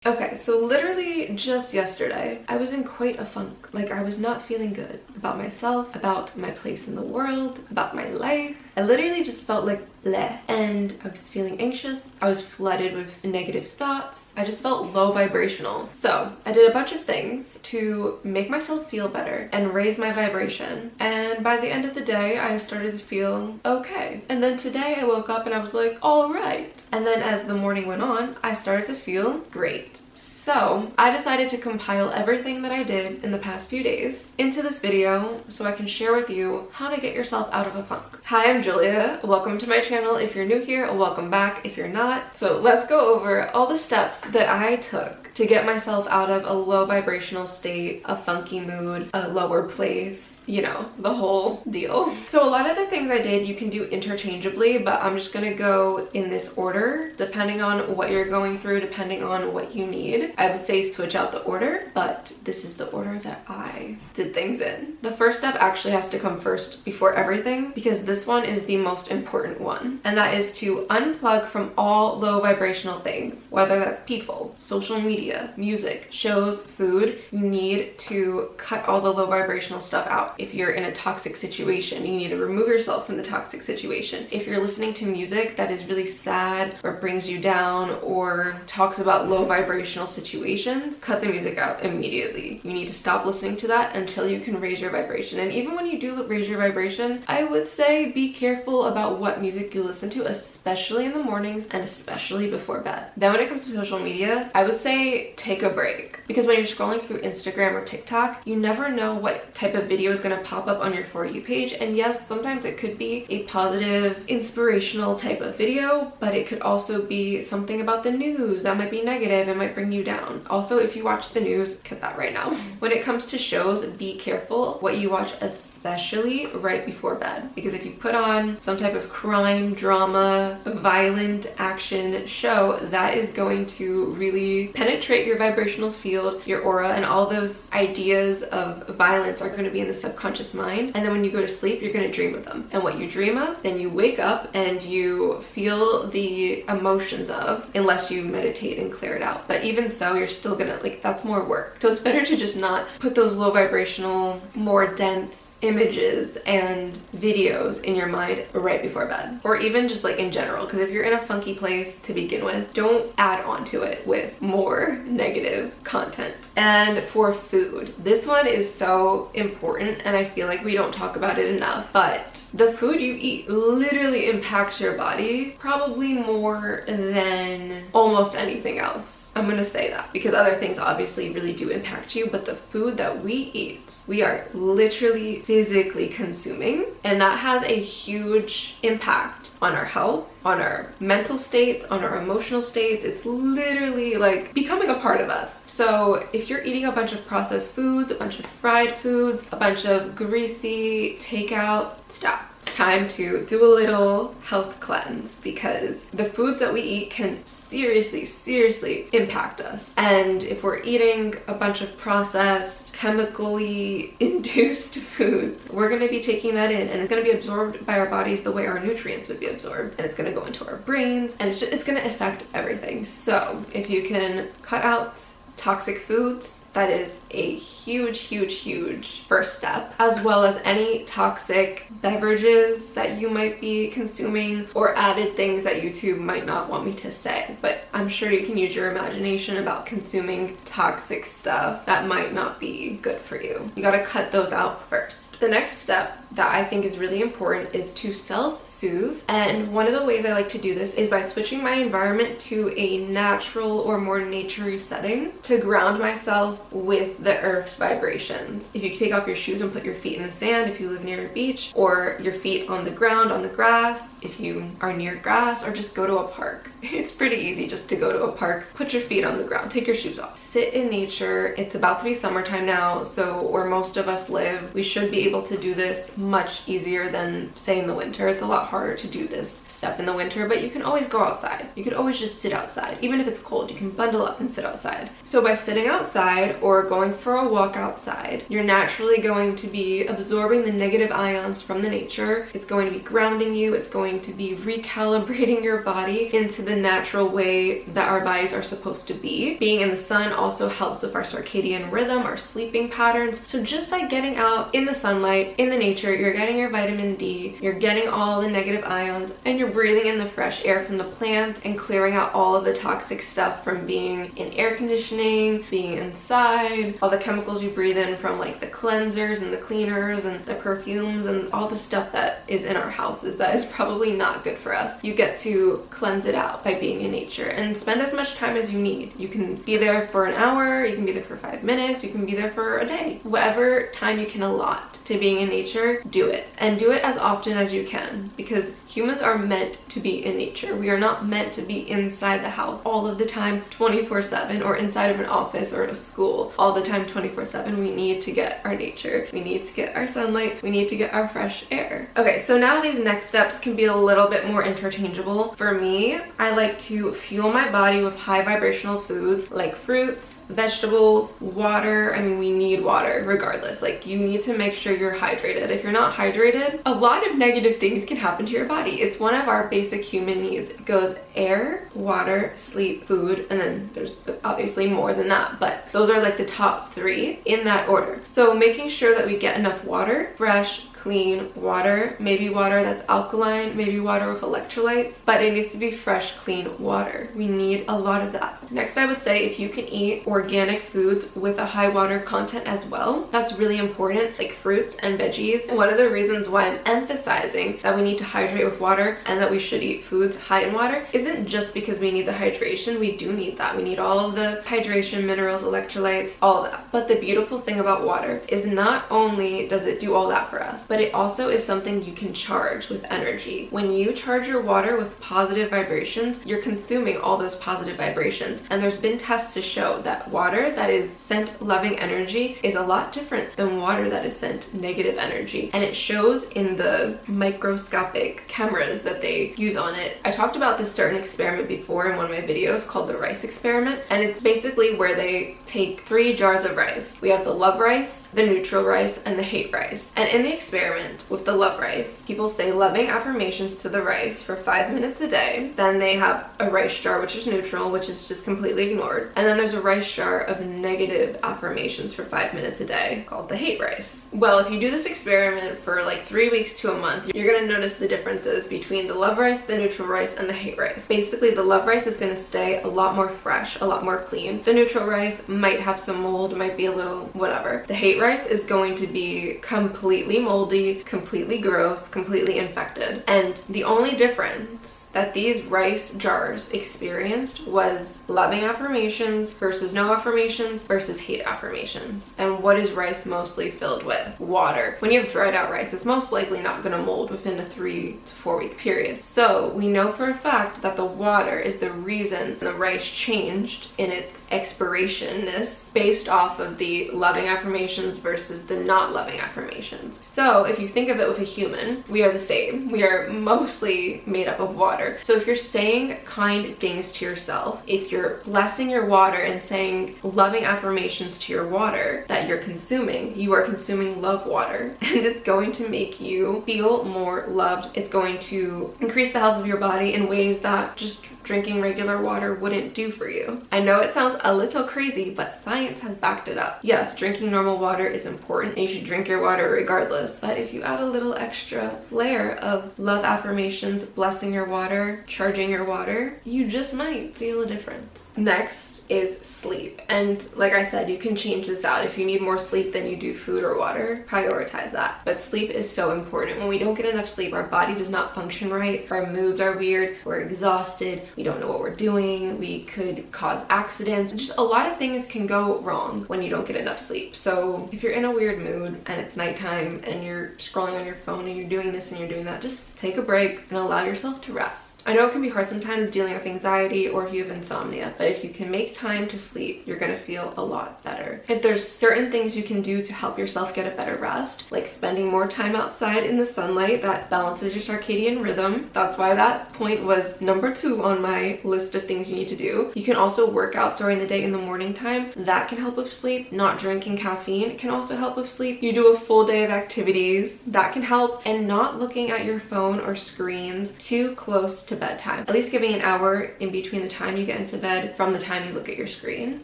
Okay, so literally just yesterday, I was in quite a funk. Like, I was not feeling good about myself, about my place in the world, about my life. I literally just felt like bleh. And I was feeling anxious. I was flooded with negative thoughts. I just felt low vibrational. So I did a bunch of things to make myself feel better and raise my vibration. And by the end of the day, I started to feel okay. And then today I woke up and I was like, all right. And then as the morning went on, I started to feel great. So I decided to compile everything that I did in the past few days into this video so I can share with you how to get yourself out of a funk. Hi, I'm Julia. Welcome to my channel. If you're new here, welcome back if you're not. So let's go over all the steps that I took to get myself out of a low vibrational state, a funky mood, a lower place, you know, the whole deal. So a lot of the things I did you can do interchangeably, but I'm just gonna go in this order depending on what you're going through, depending on what you need. I would say switch out the order, but this is the order that I did things in. The first step actually has to come first before everything, because this one is the most important one, and that is to unplug from all low vibrational things, whether that's people, social media, music, shows, food. You need to cut all the low vibrational stuff out. If you're in a toxic situation, you need to remove yourself from the toxic situation. If you're listening to music that is really sad or brings you down or talks about low vibrational situations, cut the music out immediately. You need to stop listening to that until you can raise your vibration. And even when you do raise your vibration, I would say be careful about what music you listen to, especially in the mornings and especially before bed. Then when it comes to social media, I would say take a break, because when you're scrolling through Instagram or TikTok, you never know what type of video is going to pop up on your For You page. And yes, sometimes it could be a positive, inspirational type of video, but it could also be something about the news that might be negative and might bring you down. Also, if you watch the news, cut that right now. When it comes to shows, be careful what you watch, especially right before bed, because if you put on some type of crime, drama, violent action show, that is going to really penetrate your vibrational field, your aura, and all those ideas of violence are going to be in the subconscious mind. And then when you go to sleep, you're going to dream of them. And what you dream of, then you wake up and you feel the emotions of, unless you meditate and clear it out. But even so, you're still gonna, like, that's more work. So it's better to just not put those low vibrational, more dense images and videos in your mind right before bed, or even just like in general, because if you're in a funky place to begin with, don't add on to it with more negative content. And for food, this one is so important and I feel like we don't talk about it enough, but the food you eat literally impacts your body probably more than almost anything else. I'm gonna say that because other things obviously really do impact you, but the food that we eat, we are literally physically consuming, and that has a huge impact on our health, on our mental states, on our emotional states. It's literally like becoming a part of us. So if you're eating a bunch of processed foods, a bunch of fried foods, a bunch of greasy takeout, stop. It's time to do a little health cleanse, because the foods that we eat can seriously impact us. And if we're eating a bunch of processed, chemically induced foods, we're going to be taking that in, and it's going to be absorbed by our bodies the way our nutrients would be absorbed, and it's going to go into our brains, and it's going to affect everything. So if you can cut out toxic foods, that is a huge first step, as well as any toxic beverages that you might be consuming or added things that YouTube might not want me to say, but I'm sure you can use your imagination about consuming toxic stuff that might not be good for you. You gotta cut those out first. The next step that I think is really important is to self-soothe, and one of the ways I like to do this is by switching my environment to a natural or more naturey setting to ground myself with the earth's vibrations. If you take off your shoes and put your feet in the sand, if you live near a beach, or your feet on the ground, on the grass, if you are near grass, or just go to a park. It's pretty easy just to go to a park, put your feet on the ground, take your shoes off, sit in nature. It's about to be summertime now, so where most of us live, we should be able to do this much easier than say in the winter. It's a lot harder to do this step in the winter, but you can always go outside. You can always just sit outside. Even if it's cold, you can bundle up and sit outside. So by sitting outside or going for a walk outside, you're naturally going to be absorbing the negative ions from the nature. It's going to be grounding you. It's going to be recalibrating your body into the natural way that our bodies are supposed to be. Being in the sun also helps with our circadian rhythm, our sleeping patterns. So just by getting out in the sunlight, in the nature, you're getting your vitamin D, you're getting all the negative ions, and you're breathing in the fresh air from the plants and clearing out all of the toxic stuff from being in air conditioning, being inside, all the chemicals you breathe in from like the cleansers and the cleaners and the perfumes and all the stuff that is in our houses that is probably not good for us. You get to cleanse it out by being in nature and spend as much time as you need. You can be there for an hour, you can be there for 5 minutes, you can be there for a day. Whatever time you can allot to being in nature, do it. And do it as often as you can, because humans are meant to be in nature. We are not meant to be inside the house all of the time 24/7 or inside of an office or a school all the time 24/7. We need to get our nature. We need to get our sunlight. We need to get our fresh air. Okay, so now these next steps can be a little bit more interchangeable. For me, I like to fuel my body with high vibrational foods like fruits, vegetables, water. I mean, we need water regardless. Like, you need to make sure you're hydrated. If you're not hydrated, a lot of negative things can happen to your body. It's one of our basic human needs. It goes air, water, sleep, food, and then there's obviously more than that, but those are like the top 3 in that order. So making sure that we get enough water, fresh, clean water, maybe water that's alkaline, maybe water with electrolytes, but it needs to be fresh, clean water. We need a lot of that. Next, I would say if you can eat organic foods with a high water content as well, that's really important, like fruits and veggies. And one of the reasons why I'm emphasizing that we need to hydrate with water and that we should eat foods high in water isn't just because we need the hydration. We do need that. We need all of the hydration, minerals, electrolytes, all of that. But the beautiful thing about water is not only does it do all that for us, but it also is something you can charge with energy. When you charge your water with positive vibrations, you're consuming all those positive vibrations. And there's been tests to show that water that is sent loving energy is a lot different than water that is sent negative energy. And it shows in the microscopic cameras that they use on it. I talked about this certain experiment before in one of my videos called the rice experiment. And it's basically where they take 3 jars of rice. We have the love rice, the neutral rice, and the hate rice. And in the experiment with the love rice, people say loving affirmations to the rice for 5 minutes a day. Then they have a rice jar, which is neutral, which is just completely ignored. And then there's a rice jar of negative affirmations for 5 minutes a day called the hate rice. Well, if you do this experiment for like 3 weeks to a month, you're gonna notice the differences between the love rice, the neutral rice, and the hate rice. Basically, the love rice is gonna stay a lot more fresh, a lot more clean. The neutral rice might have some mold, might be a little whatever. The hate rice is going to be completely moldy, completely gross, completely infected. And the only difference that these rice jars experienced was loving affirmations versus no affirmations versus hate affirmations. And what is rice mostly filled with? Water. When you have dried out rice, it's most likely not going to mold within a 3 to 4 week period. So we know for a fact that the water is the reason the rice changed in its expirationness based off of the loving affirmations versus the not loving affirmations. So if you think of it with a human, we are the same. We are mostly made up of water. So if you're saying kind things to yourself, if you're blessing your water and saying loving affirmations to your water that you're consuming, you are consuming love water, and it's going to make you feel more loved. It's going to increase the health of your body in ways that just drinking regular water wouldn't do for you. I know it sounds a little crazy, but science has backed it up. Yes, drinking normal water is important and you should drink your water regardless, but if you add a little extra flair of love affirmations, blessing your water, charging your water, you just might feel a difference. Next is sleep. And like I said, you can change this out. If you need more sleep than you do food or water, prioritize that. But sleep is so important. When we don't get enough sleep, our body does not function right. Our moods are weird. We're exhausted. We don't know what we're doing. We could cause accidents. Just a lot of things can go wrong when you don't get enough sleep. So if you're in a weird mood and it's nighttime and you're scrolling on your phone and you're doing this and you're doing that, just take a break and allow yourself to rest. I know it can be hard sometimes dealing with anxiety or if you have insomnia, but if you can make time to sleep, you're gonna feel a lot better. If there's certain things you can do to help yourself get a better rest, like spending more time outside in the sunlight, that balances your circadian rhythm. That's why that point was number 2 on my list of things you need to do. You can also work out during the day in the morning time. That can help with sleep. Not drinking caffeine can also help with sleep. You do a full day of activities, that can help. And not looking at your phone or screens too close to bedtime. At least giving an hour in between the time you get into bed from the time you look at your screen.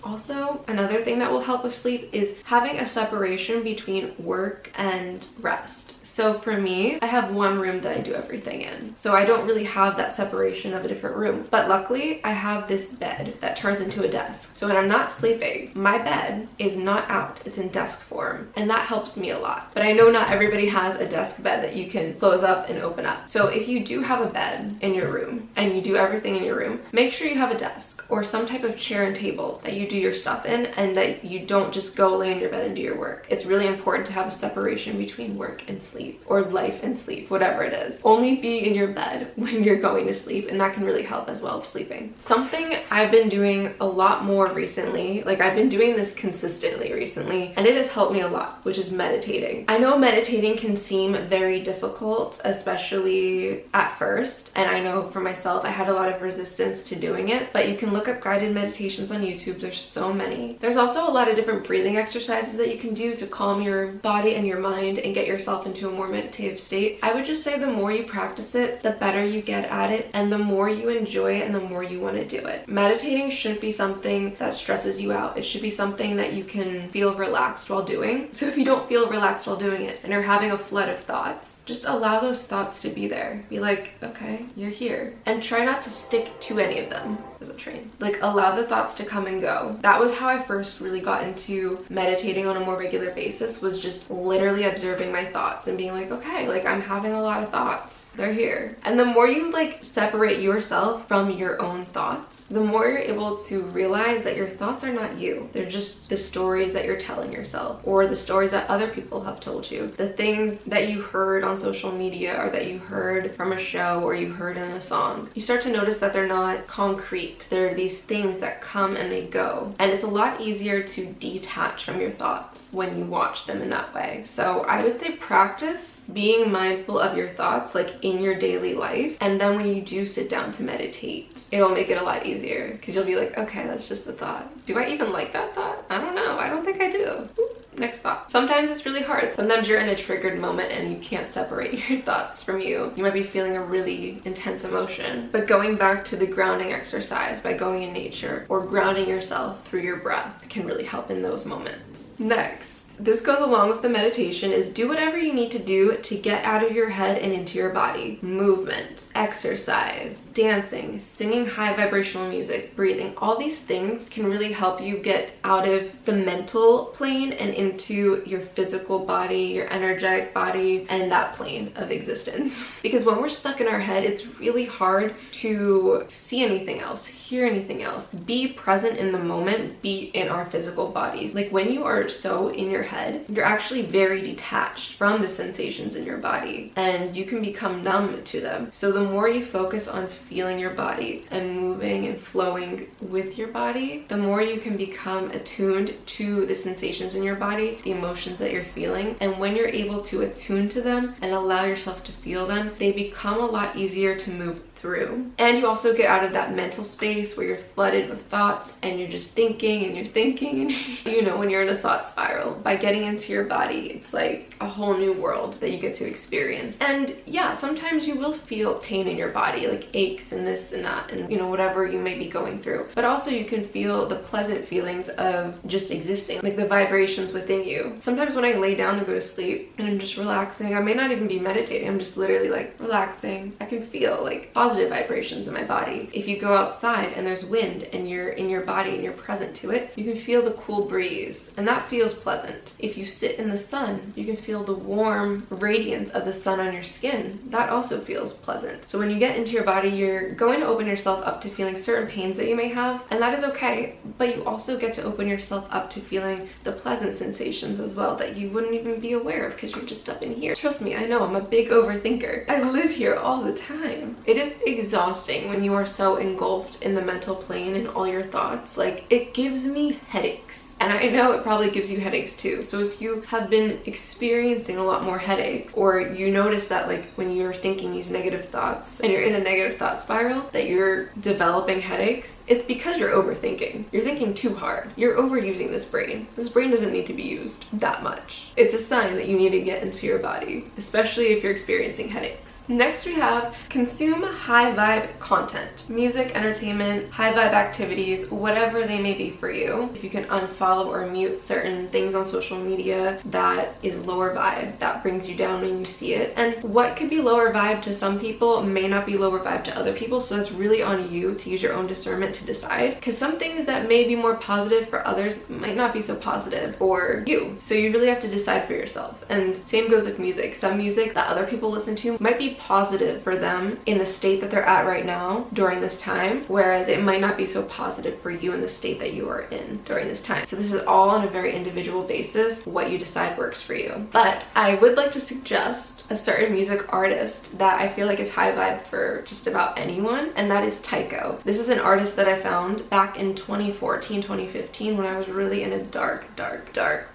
Also, another thing that will help with sleep is having a separation between work and rest. So for me, I have one room that I do everything in. So I don't really have that separation of a different room. But luckily, I have this bed that turns into a desk. So when I'm not sleeping, my bed is not out. It's in desk form. And that helps me a lot. But I know not everybody has a desk bed that you can close up and open up. So if you do have a bed in your room and you do everything in your room, make sure you have a desk or some type of chair and table that you do your stuff in, and that you don't just go lay in your bed and do your work. It's really important to have a separation between work and sleep, or life and sleep, whatever it is. Only be in your bed when you're going to sleep, and that can really help as well with sleeping. Something I've been doing a lot more recently, like I've been doing this consistently recently, and it has helped me a lot, which is meditating. I know meditating can seem very difficult, especially at first, and I know for myself I had a lot of resistance to doing it, but you can look up guided meditations on YouTube. There's so many. There's also a lot of different breathing exercises that you can do to calm your body and your mind and get yourself into a more meditative state. I would just say the more you practice it, the better you get at it, and the more you enjoy it and the more you want to do it. Meditating shouldn't be something that stresses you out. It should be something that you can feel relaxed while doing. So if you don't feel relaxed while doing it and you're having a flood of thoughts, just allow those thoughts to be there. Be like, okay, you're here. And try not to stick to any of them. There's a train. Like, allow the thoughts to come and go. That was how I first really got into meditating on a more regular basis, was just literally observing my thoughts and being like, okay, like I'm having a lot of thoughts. They're here. And the more you like separate yourself from your own thoughts, the more you're able to realize that your thoughts are not you. They're just the stories that you're telling yourself, or the stories that other people have told you. The things that you heard on social media, or that you heard from a show, or you heard in a song. You start to notice that they're not concrete. They're these things that come and they go. And it's a lot easier to detach from your thoughts when you watch them in that way. So I would say practice being mindful of your thoughts, like in your daily life. And then when you do sit down to meditate, it'll make it a lot easier, because you'll be like, okay, that's just a thought. Do I even like that thought? I don't know. I don't think I do. Next thought. Sometimes it's really hard. Sometimes you're in a triggered moment and you can't separate your thoughts from you. You might be feeling a really intense emotion. But going back to the grounding exercise by going in nature or grounding yourself through your breath can really help in those moments. Next, this goes along with the meditation, is do whatever you need to do to get out of your head and into your body. Movement, exercise, dancing, singing high vibrational music, breathing. All these things can really help you get out of the mental plane and into your physical body, your energetic body, and that plane of existence. Because when we're stuck in our head, it's really hard to see anything else, hear anything else, be present in the moment, be in our physical bodies. Like when you are so in your head, you're actually very detached from the sensations in your body, and you can become numb to them. So the more you focus on feeling your body and moving and flowing with your body, the more you can become attuned to the sensations in your body, the emotions that you're feeling. And when you're able to attune to them and allow yourself to feel them, they become a lot easier to move through. And you also get out of that mental space where you're flooded with thoughts and you're just thinking and you're thinking, and you know, when you're in a thought spiral, by getting into your body, it's like a whole new world that you get to experience. And yeah, sometimes you will feel pain in your body, like aches and this and that, and you know, whatever you may be going through. But also you can feel the pleasant feelings of just existing, like the vibrations within you. Sometimes when I lay down to go to sleep and I'm just relaxing, I may not even be meditating, I'm just literally like relaxing. I can feel like positive vibrations in my body. If you go outside and there's wind and you're in your body and you're present to it, you can feel the cool breeze, and that feels pleasant. If you sit in the sun, you can feel the warm radiance of the sun on your skin. That also feels pleasant. So when you get into your body, you're going to open yourself up to feeling certain pains that you may have, and that is okay, but you also get to open yourself up to feeling the pleasant sensations as well that you wouldn't even be aware of because you're just up in here. Trust me, I know I'm a big overthinker. I live here all the time. It is exhausting when you are so engulfed in the mental plane and all your thoughts. Like, it gives me headaches. And I know it probably gives you headaches too. So if you have been experiencing a lot more headaches, or you notice that like when you're thinking these negative thoughts and you're in a negative thought spiral, that you're developing headaches, it's because you're overthinking. You're thinking too hard. You're overusing this brain. This brain doesn't need to be used that much. It's a sign that you need to get into your body, especially if you're experiencing headaches. Next we have consume high vibe content. Music, entertainment, high vibe activities, whatever they may be for you. If you can unfollow or mute certain things on social media that is lower vibe, that brings you down when you see it. And what could be lower vibe to some people may not be lower vibe to other people, so that's really on you to use your own discernment to decide, because some things that may be more positive for others might not be so positive for you. So you really have to decide for yourself. And same goes with music. Some music that other people listen to might be positive for them in the state that they're at right now during this time, whereas it might not be so positive for you in the state that you are in during this time. So this is all on a very individual basis, what you decide works for you. But I would like to suggest a certain music artist that I feel like is high vibe for just about anyone, and that is Tycho. This is an artist that I found back in 2014, 2015 when I was really in a dark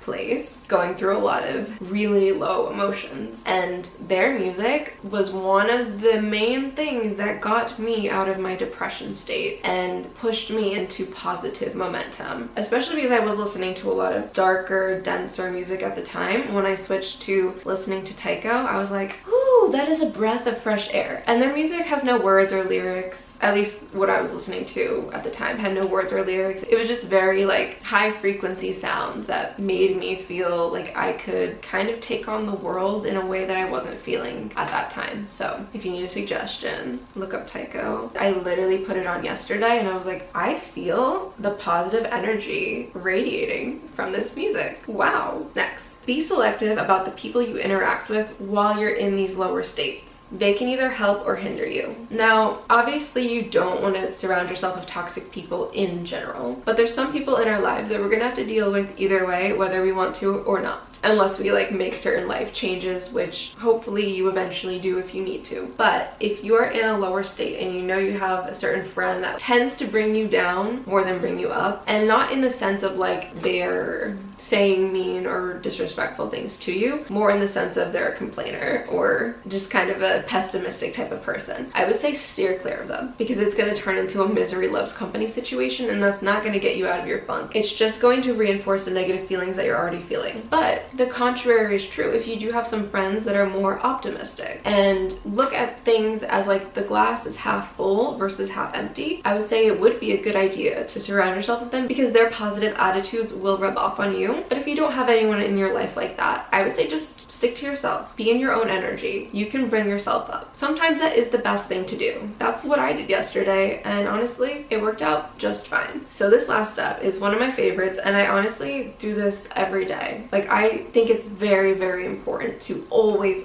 place, going through a lot of really low emotions, and their music was one of the main things that got me out of my depression state and pushed me into positive momentum, especially because I was listening to a lot of darker, denser music at the time. When I switched to listening to Tycho, I was like, ooh, that is a breath of fresh air. And their music has no words or lyrics. At least what I was listening to at the time had no words or lyrics. It was just very like high frequency sounds that made me feel like I could kind of take on the world in a way that I wasn't feeling at that time. So if you need a suggestion, look up Tycho. I literally put it on yesterday and I was like, I feel the positive energy radiating from this music. Wow. Next. Be selective about the people you interact with while you're in these lower states. They can either help or hinder you. Now, obviously you don't want to surround yourself with toxic people in general, but there's some people in our lives that we're gonna have to deal with either way, whether we want to or not. Unless we like make certain life changes, which hopefully you eventually do if you need to. But if you are in a lower state and you know you have a certain friend that tends to bring you down more than bring you up, and not in the sense of like they're saying mean or disrespectful things to you, more in the sense of they're a complainer or just kind of a pessimistic type of person, I would say steer clear of them, because it's going to turn into a misery loves company situation, and that's not going to get you out of your funk. It's just going to reinforce the negative feelings that you're already feeling. But the contrary is true. If you do have some friends that are more optimistic and look at things as like the glass is half full versus half empty, I would say it would be a good idea to surround yourself with them, because their positive attitudes will rub off on you. But if you don't have anyone in your life like that, I would say just stick to yourself. Be in your own energy. You can bring yourself up. Sometimes that is the best thing to do. That's what I did yesterday, and honestly, it worked out just fine. So this last step is one of my favorites, and I honestly do this every day. Like, I think it's very, very important to always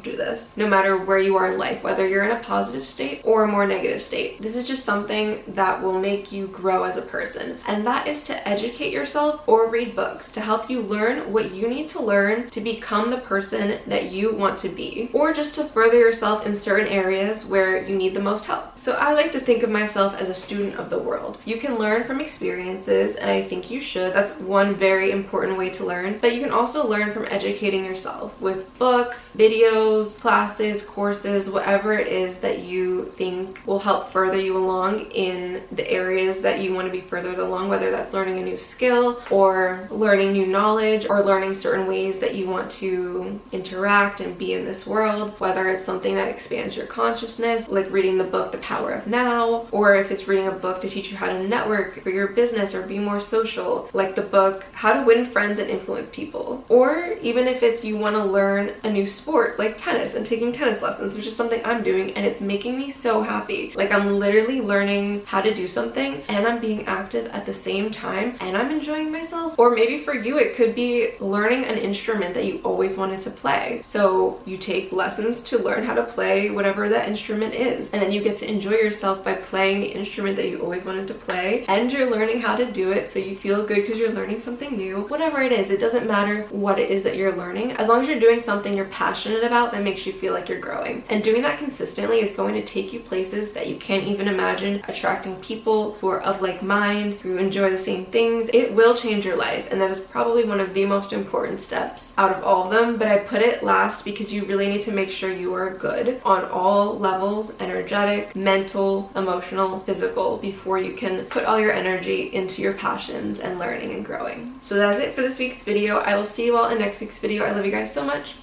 do this, no matter where you are in life, whether you're in a positive state or a more negative state. This is just something that will make you grow as a person, and that is to educate yourself or read books to help you learn what you need to learn to become the person that you want to be, or just to further yourself in certain areas where you need the most help. So I like to think of myself as a student of the world. You can learn from experiences, and I think you should. That's one very important way to learn, but you can also learn from educating yourself with books, videos, classes, courses, whatever it is that you think will help further you along in the areas that you want to be furthered along, whether that's learning a new skill or learning new knowledge or learning certain ways that you want to interact and be in this world, whether it's something that expands your consciousness, like reading the book The Power of Now, or if it's reading a book to teach you how to network for your business or be more social, like the book How to Win Friends and Influence People. Or even if it's you want to learn a new sport like tennis and taking tennis lessons, which is something I'm doing, and it's making me so happy. Like, I'm literally learning how to do something and I'm being active at the same time and I'm enjoying myself. Or maybe for you it could be learning an instrument that you always wanted to play, so you take lessons to learn learn how to play whatever that instrument is. And then you get to enjoy yourself by playing the instrument that you always wanted to play, and you're learning how to do it so you feel good because you're learning something new. Whatever it is, it doesn't matter what it is that you're learning. As long as you're doing something you're passionate about that makes you feel like you're growing. And doing that consistently is going to take you places that you can't even imagine, attracting people who are of like mind, who enjoy the same things. It will change your life, and that is probably one of the most important steps out of all of them, but I put it last because you really need to make sure you are good on all levels, energetic, mental, emotional, physical, before you can put all your energy into your passions and learning and growing. So that's it for this week's video. I will see you all in next week's video. I love you guys so much.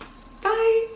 Bye!